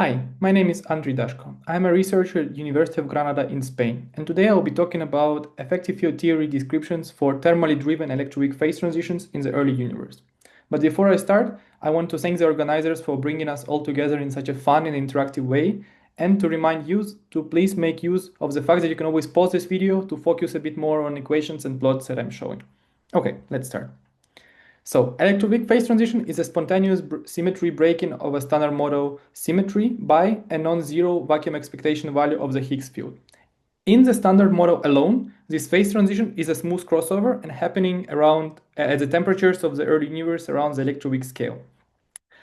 Hi, my name is Andrii Dashko. I'm a researcher at University of Granada in Spain, and today I will be talking about effective field theory descriptions for thermally driven electroweak phase transitions in the early universe. But before I start, I want to thank the organizers for bringing us all together in such a fun and interactive way, and to remind you to please make use of the fact that you can always pause this video to focus a bit more on equations and plots that I'm showing. Okay, let's start. So electroweak phase transition is a spontaneous symmetry breaking of a standard model symmetry by a non-zero vacuum expectation value of the Higgs field. In the standard model alone, this phase transition is a smooth crossover and happening around at the temperatures of the early universe around the electroweak scale.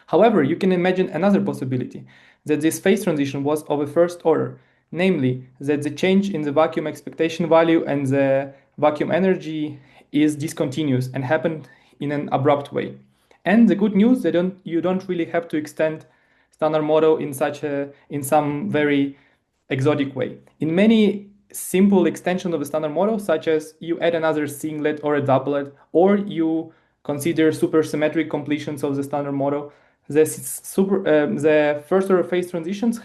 However, you can imagine another possibility, that this phase transition was of a first order, namely that the change in the vacuum expectation value and the vacuum energy is discontinuous and happened in an abrupt way. And the good news that you don't really have to extend standard model in some very exotic way. In many simple extensions of the standard model, such as you add another singlet or a doublet, or you consider supersymmetric completions of the standard model, the first order phase transitions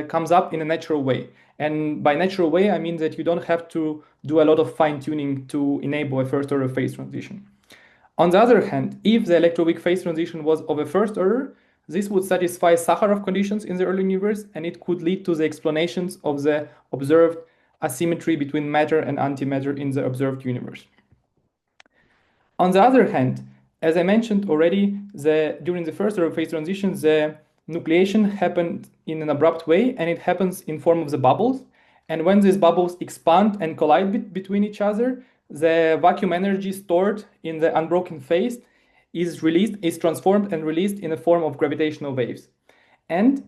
comes up in a natural way. And by natural way, I mean that you don't have to do a lot of fine tuning to enable a first order phase transition. On the other hand, if the electroweak phase transition was of a first order, this would satisfy Sakharov conditions in the early universe, and it could lead to the explanations of the observed asymmetry between matter and antimatter in the observed universe. On the other hand, as I mentioned already, during the first order phase transition, the nucleation happened in an abrupt way, and it happens in form of the bubbles. And when these bubbles expand and collide between each other, the vacuum energy stored in the unbroken phase is transformed and released in the form of gravitational waves. And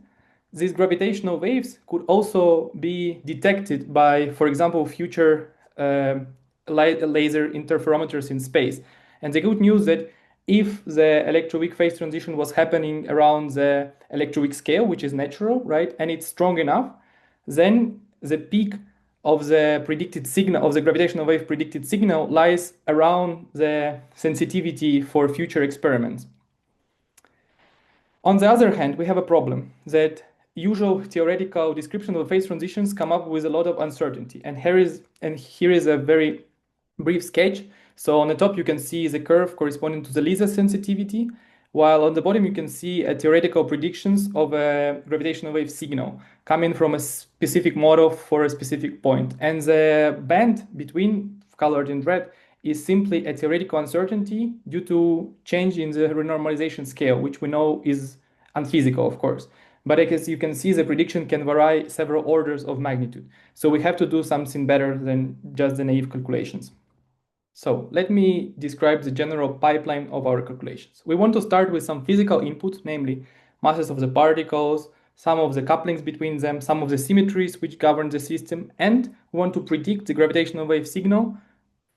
these gravitational waves could also be detected by, for example, future laser interferometers in space. And the good news that if the electroweak phase transition was happening around the electroweak scale, which is natural, right, and it's strong enough, then the peak of the predicted signal, of the gravitational wave predicted signal, lies around the sensitivity for future experiments. On the other hand, we have a problem that usual theoretical description of phase transitions come up with a lot of uncertainty. And here is a very brief sketch. So on the top, you can see the curve corresponding to the laser sensitivity, while on the bottom, you can see a theoretical predictions of a gravitational wave signal coming from a specific model for a specific point. And the band between, colored in red, is simply a theoretical uncertainty due to change in the renormalization scale, which we know is unphysical, of course. But as you can see, the prediction can vary several orders of magnitude. So we have to do something better than just the naive calculations. So let me describe the general pipeline of our calculations. We want to start with some physical inputs, namely masses of the particles, some of the couplings between them, some of the symmetries which govern the system, and we want to predict the gravitational wave signal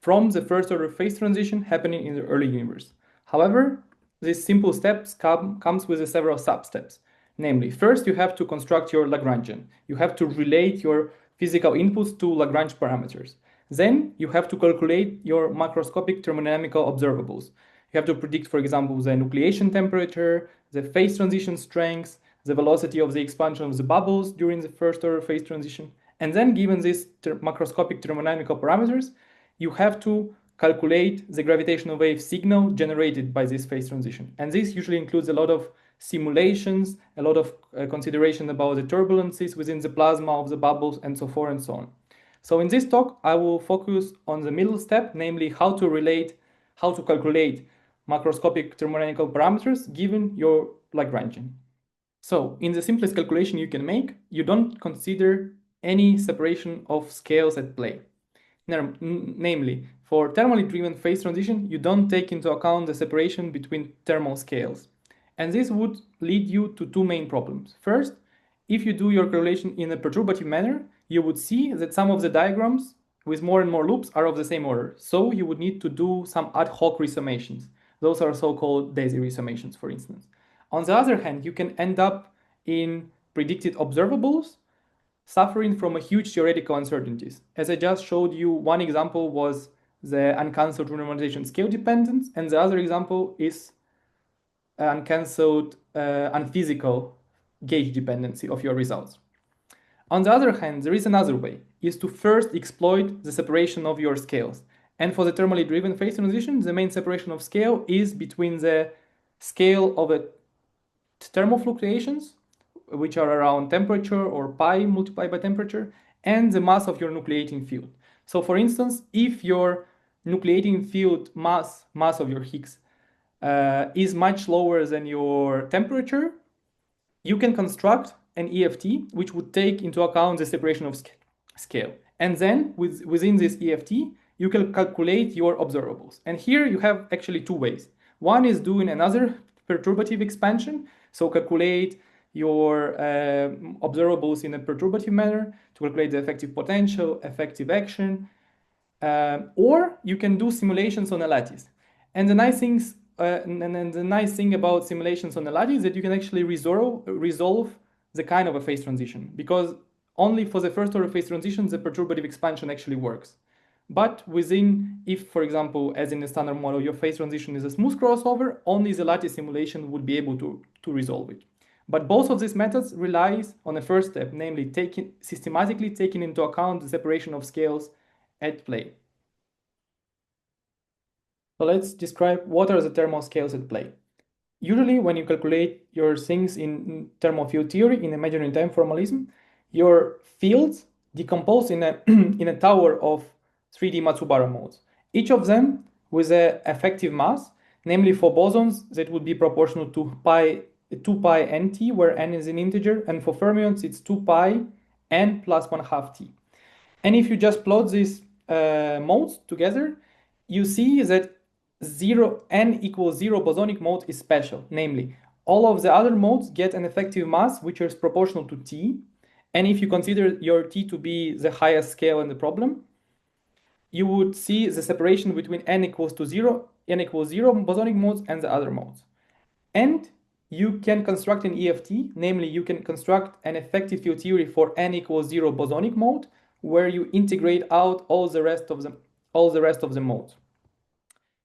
from the first order phase transition happening in the early universe. However, these simple steps comes with several sub-steps. Namely, first you have to construct your Lagrangian. You have to relate your physical inputs to Lagrange parameters. Then you have to calculate your macroscopic thermodynamical observables. You have to predict, for example, the nucleation temperature, the phase transition strength, the velocity of the expansion of the bubbles during the first order phase transition. And then given these macroscopic thermodynamical parameters, you have to calculate the gravitational wave signal generated by this phase transition. And this usually includes a lot of simulations, a lot of consideration about the turbulences within the plasma of the bubbles, and so forth and so on. So in this talk, I will focus on the middle step, namely how to calculate macroscopic thermodynamical parameters given your Lagrangian. So in the simplest calculation you can make, you don't consider any separation of scales at play. Namely, for thermally driven phase transition, you don't take into account the separation between thermal scales. And this would lead you to two main problems. First, if you do your correlation in a perturbative manner, you would see that some of the diagrams with more and more loops are of the same order. So you would need to do some ad hoc resummations. Those are so-called daisy resummations, for instance. On the other hand, you can end up in predicted observables suffering from a huge theoretical uncertainties. As I just showed you, one example was the uncancelled renormalization scale dependence, and the other example is uncancelled unphysical gauge dependency of your results. On the other hand, there is another way, is to first exploit the separation of your scales. And for the thermally driven phase transition, the main separation of scale is between the scale of a thermal fluctuations, which are around temperature or pi multiplied by temperature, and the mass of your nucleating field. So for instance, if your nucleating field mass of your Higgs, is much lower than your temperature, you can construct an EFT which would take into account the separation of scale. And then within this EFT, you can calculate your observables. And here you have actually two ways. One is doing another perturbative expansion, so calculate your observables in a perturbative manner to calculate the effective potential, effective action, or you can do simulations on a lattice. And the nice things, and the nice thing about simulations on a lattice is that you can actually resolve the kind of a phase transition, because only for the first order phase transition the perturbative expansion actually works. But within, if for example, as in the standard model, your phase transition is a smooth crossover, only the lattice simulation would be able to resolve it. But both of these methods relies on the first step, namely systematically taking into account the separation of scales at play. So let's describe what are the thermal scales at play. Usually when you calculate your things in thermal field theory, in imaginary time formalism, your fields decompose in a, in a tower of 3D Matsubara modes, each of them with an effective mass, namely for bosons that would be proportional to 2 pi nt, where n is an integer, and for fermions it's 2 pi n plus 1/2 t. And if you just plot these modes together, you see that n equals 0 bosonic mode is special. Namely, all of the other modes get an effective mass which is proportional to t. And if you consider your t to be the highest scale in the problem, you would see the separation between n equals 0 bosonic modes and the other modes. And you can construct an EFT, namely you can construct an effective field theory for n equals 0 bosonic mode, where you integrate out all the rest of the modes.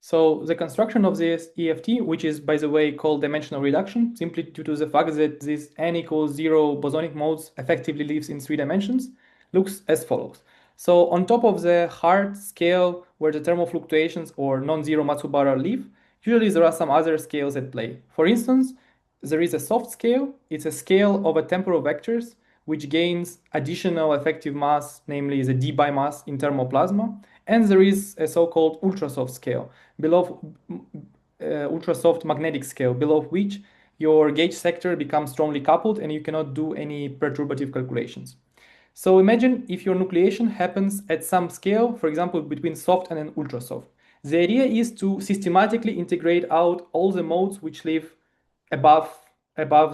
So the construction of this EFT, which is by the way called dimensional reduction, simply due to the fact that this n equals 0 bosonic modes effectively lives in 3 dimensions, looks as follows. So on top of the hard scale where the thermal fluctuations or non-zero Matsubara live, usually there are some other scales at play. For instance, there is a soft scale. It's a scale of a temporal vectors which gains additional effective mass, namely the dBi mass in thermal plasma. And there is a so-called ultrasoft scale, below ultrasoft magnetic scale, below which your gauge sector becomes strongly coupled and you cannot do any perturbative calculations. So imagine if your nucleation happens at some scale, for example, between soft and an ultrasoft. The idea is to systematically integrate out all the modes which live above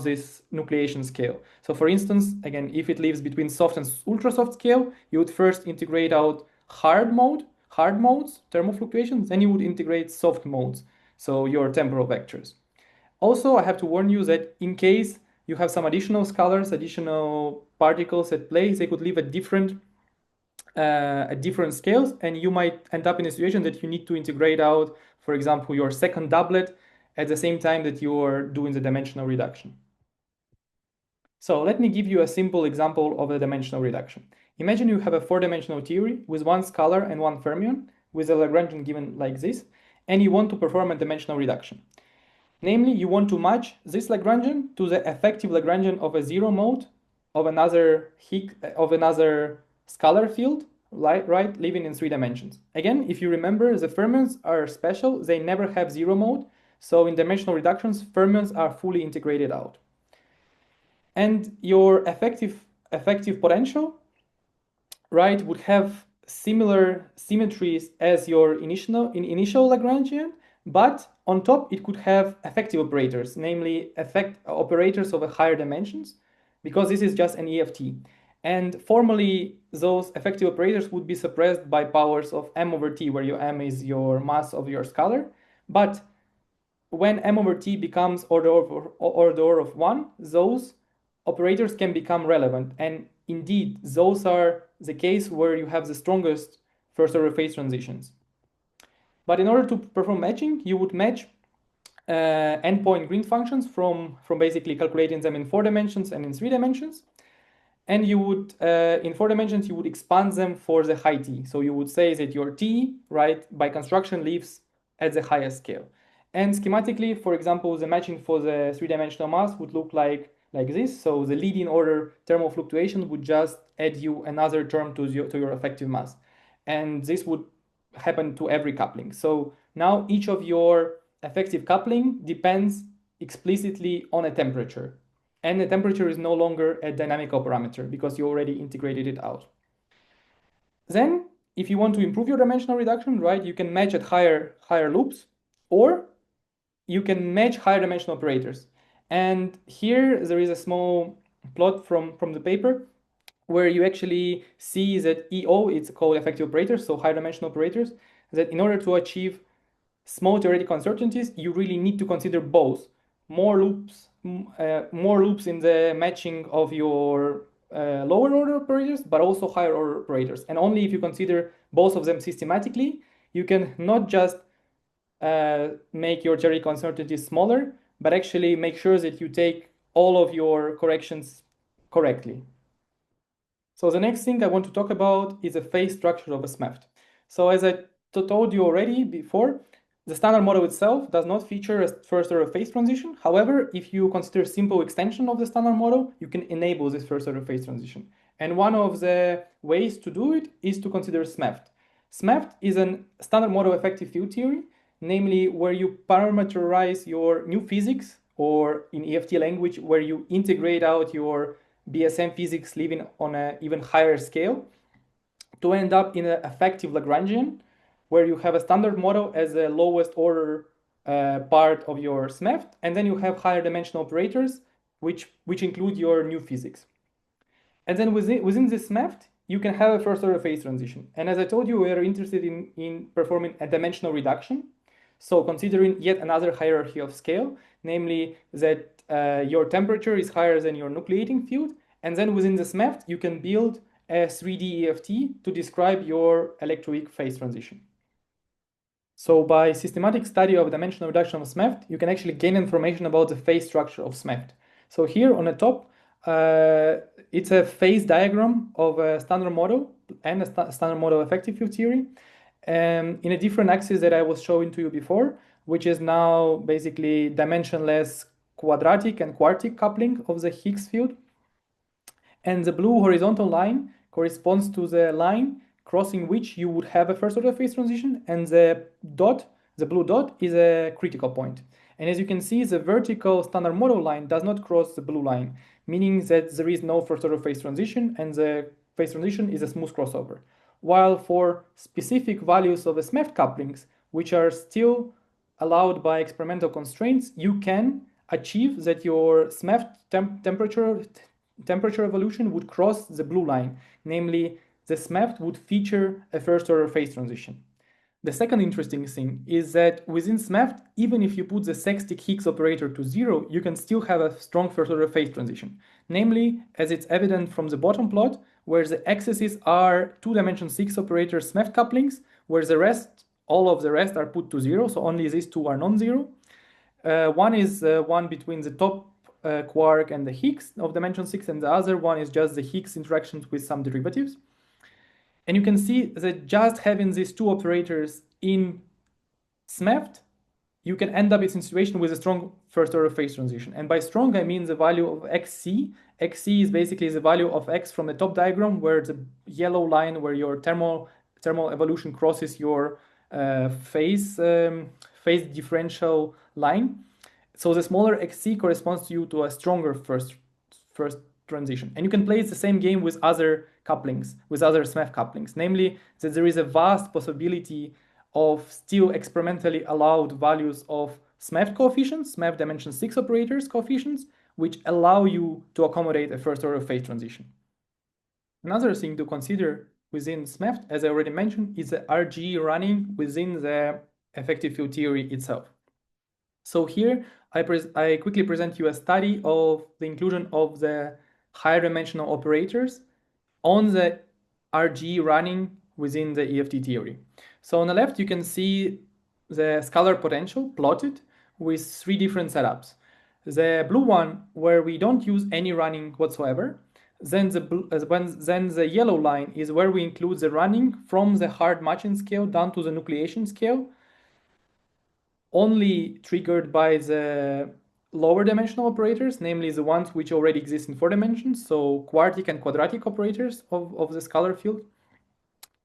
this nucleation scale. So for instance, again, if it lives between soft and ultrasoft scale, you would first integrate out hard modes, thermal fluctuations, then you would integrate soft modes, so your temporal vectors. Also, I have to warn you that in case you have some additional scalars, additional particles at play, they could live at different scales, and you might end up in a situation that you need to integrate out, for example, your second doublet at the same time that you are doing the dimensional reduction. So let me give you a simple example of a dimensional reduction. Imagine you have a 4-dimensional theory with one scalar and one fermion, with a Lagrangian given like this, and you want to perform a dimensional reduction. Namely, you want to match this Lagrangian to the effective Lagrangian of a zero mode of another scalar field, right, living in 3 dimensions. Again, if you remember, the fermions are special. They never have zero mode. So in dimensional reductions, fermions are fully integrated out. And your effective potential, right, would have similar symmetries as your initial Lagrangian, but on top it could have effective operators, namely operators of a higher dimensions, because this is just an EFT. And formally, those effective operators would be suppressed by powers of m over t, where your m is your mass of your scalar. But when m over t becomes order of 1, those operators can become relevant. And indeed, those are the case where you have the strongest first order phase transitions. But in order to perform matching, you would match endpoint green functions from basically calculating them in 4 dimensions and in 3 dimensions. And you would, in 4 dimensions, you would expand them for the high t. So you would say that your t, right, by construction lives at the highest scale. And schematically, for example, the matching for the 3-dimensional mass would look like this. So the leading order thermal fluctuation would just add you another term to your effective mass. And this would happen to every coupling. So now each of your effective coupling depends explicitly on a temperature. And the temperature is no longer a dynamical parameter because you already integrated it out. Then, if you want to improve your dimensional reduction, right, you can match at higher loops, or you can match higher dimensional operators. And here there is a small plot from the paper where you actually see that EO, it's called effective operators, so higher dimensional operators, that in order to achieve small theoretical uncertainties, you really need to consider both more loops in the matching of your lower order operators, but also higher order operators. And only if you consider both of them systematically, you can not just make your theoretical uncertainties smaller, but actually make sure that you take all of your corrections correctly. So the next thing I want to talk about is the phase structure of a SMEFT. So as I told you already before, the standard model itself does not feature a first order phase transition. However, if you consider simple extension of the standard model, you can enable this first order phase transition. And one of the ways to do it is to consider SMEFT. SMEFT is a standard model effective field theory, namely where you parameterize your new physics, or in EFT language, where you integrate out your BSM physics living on an even higher scale to end up in an effective Lagrangian, where you have a standard model as the lowest order part of your SMEFT, and then you have higher dimensional operators, which include your new physics. And then within this SMEFT, you can have a first order phase transition. And as I told you, we are interested in performing a dimensional reduction. So considering yet another hierarchy of scale, namely that your temperature is higher than your nucleating field. And then within the SMEFT, you can build a 3D EFT to describe your electroweak phase transition. So by systematic study of dimensional reduction of SMEFT, you can actually gain information about the phase structure of SMEFT. So here on the top, it's a phase diagram of a standard model and a standard model effective field theory in a different axis that I was showing to you before, which is now basically dimensionless quadratic and quartic coupling of the Higgs field. And the blue horizontal line corresponds to the line crossing which you would have a first order phase transition, and the blue dot, is a critical point. And as you can see, the vertical standard model line does not cross the blue line, meaning that there is no first order phase transition, and the phase transition is a smooth crossover. While for specific values of the SMEFT couplings, which are still allowed by experimental constraints, you can achieve that your SMEFT temperature evolution would cross the blue line, namely the SMEFT would feature a first order phase transition. The second interesting thing is that within SMEFT, even if you put the sextic Higgs operator to 0, you can still have a strong first order phase transition. Namely, as it's evident from the bottom plot, where the x's are 2-dimension 6 operator SMEFT couplings, where all of the rest are put to 0, so only these two are non-zero. One is one between the top quark and the Higgs of dimension 6, and the other one is just the Higgs interactions with some derivatives. And you can see that just having these two operators in SMEFT, you can end up in a situation with a strong first order phase transition. And by strong, I mean the value of xc. Xc is basically the value of x from the top diagram, where the yellow line where your thermal evolution crosses your phase differential line. So the smaller xc corresponds to a stronger first transition. And you can play the same game with other couplings, with other SMEFT couplings, namely that there is a vast possibility of still experimentally allowed values of SMEFT coefficients, SMEFT dimension 6 operators coefficients, which allow you to accommodate a first order phase transition. Another thing to consider within SMEFT, as I already mentioned, is the RG running within the effective field theory itself. So here I quickly present you a study of the inclusion of the higher dimensional operators on the RG running within the EFT theory. So on the left, you can see the scalar potential plotted, with three different setups. The blue one, where we don't use any running whatsoever. Then the yellow line is where we include the running from the hard matching scale down to the nucleation scale, only triggered by the lower dimensional operators, namely the ones which already exist in 4 dimensions, so quartic and quadratic operators of the scalar field.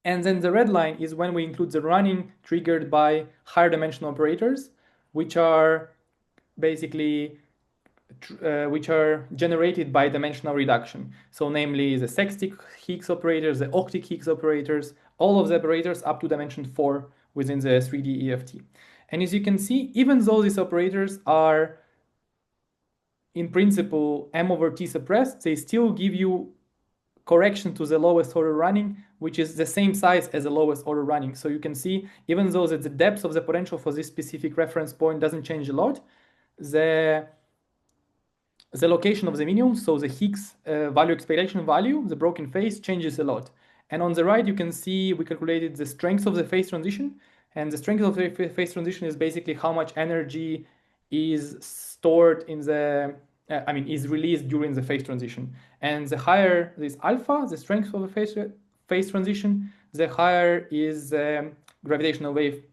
And then the red line is when we include the running triggered by higher dimensional operators, which are basically which are generated by dimensional reduction. So namely the sextic Higgs operators, the octic Higgs operators, all of the operators up to dimension 4 within the 3D EFT. And as you can see, even though these operators are in principle m over t suppressed, they still give you correction to the lowest order running, which is the same size as the lowest order running. So you can see, even though that the depth of the potential for this specific reference point doesn't change a lot, the location of the minimum, so the Higgs value expectation value, the broken phase, changes a lot. And on the right, you can see we calculated the strength of the phase transition. And the strength of the phase transition is basically how much energy is stored in the, is released during the phase transition. And the higher this alpha, the strength of the phase transition, the higher is the gravitational wave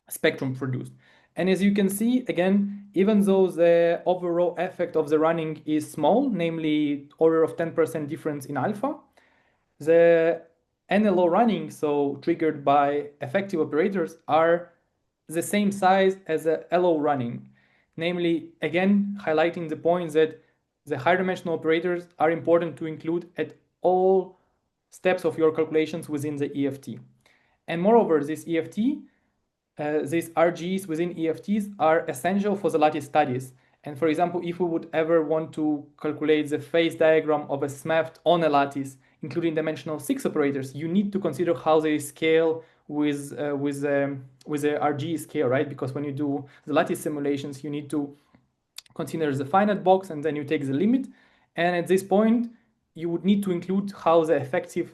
spectrum produced. And as you can see, again, even though the overall effect of the running is small, namely order of 10% difference in alpha, the NLO running, so triggered by effective operators, are the same size as the LO running. Namely, again, highlighting the point that the higher dimensional operators are important to include at all steps of your calculations within the EFT. And moreover, this EFT, these RGs within EFTs are essential for the lattice studies. And for example, if we would ever want to calculate the phase diagram of a SMEFT on a lattice, including dimensional 6 operators, you need to consider how they scale with the RG scale, right? Because when you do the lattice simulations, you need to consider the finite box and then you take the limit. And at this point, you would need to include how the effective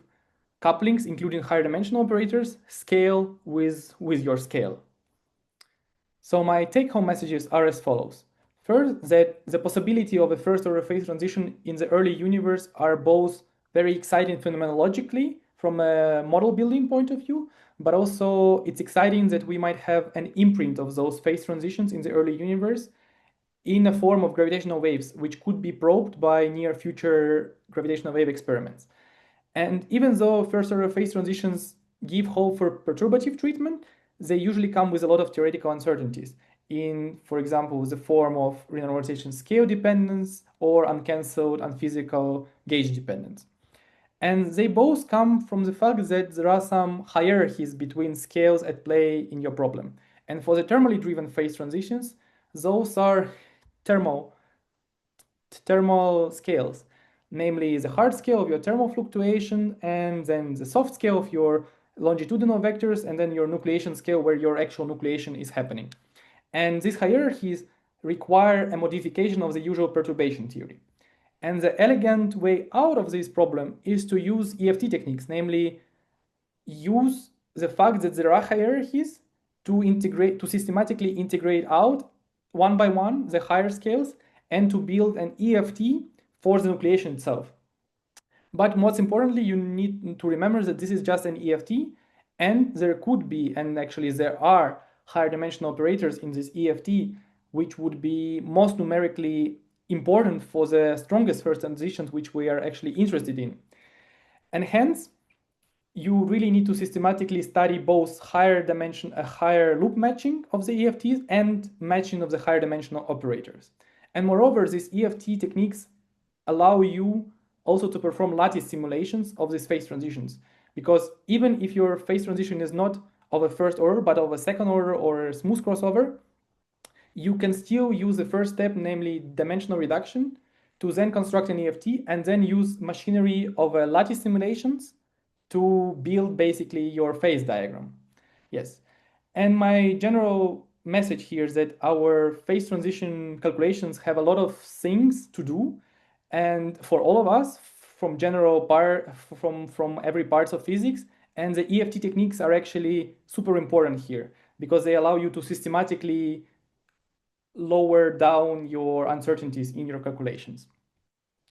couplings, including higher dimensional operators, scale with your scale. So my take-home messages are as follows. First, that the possibility of a first-order phase transition in the early universe are both very exciting phenomenologically from a model building point of view, but also it's exciting that we might have an imprint of those phase transitions in the early universe in a form of gravitational waves, which could be probed by near future gravitational wave experiments. And even though first-order phase transitions give hope for perturbative treatment, they usually come with a lot of theoretical uncertainties in, for example, the form of renormalization scale dependence or uncancelled unphysical gauge dependence. And they both come from the fact that there are some hierarchies between scales at play in your problem. And for the thermally driven phase transitions, those are thermal scales, namely the hard scale of your thermal fluctuation and then the soft scale of your longitudinal vectors and then your nucleation scale where your actual nucleation is happening. And these hierarchies require a modification of the usual perturbation theory. And the elegant way out of this problem is to use EFT techniques, namely use the fact that there are hierarchies to systematically integrate out one by one the higher scales and to build an EFT for the nucleation itself. But most importantly, you need to remember that this is just an EFT, and there could be, and actually there are, higher dimensional operators in this EFT, which would be most numerically important for the strongest first transitions which we are actually interested in. And hence, you really need to systematically study both higher loop matching of the EFTs and matching of the higher dimensional operators. And moreover, these EFT techniques allow you also to perform lattice simulations of these phase transitions. Because even if your phase transition is not of a first order, but of a second order or a smooth crossover, you can still use the first step, namely dimensional reduction, to then construct an EFT and then use machinery of lattice simulations to build basically your phase diagram. Yes. And my general message here is that our phase transition calculations have a lot of things to do. And for all of us, from every parts of physics, and the EFT techniques are actually super important here because they allow you to systematically lower down your uncertainties in your calculations.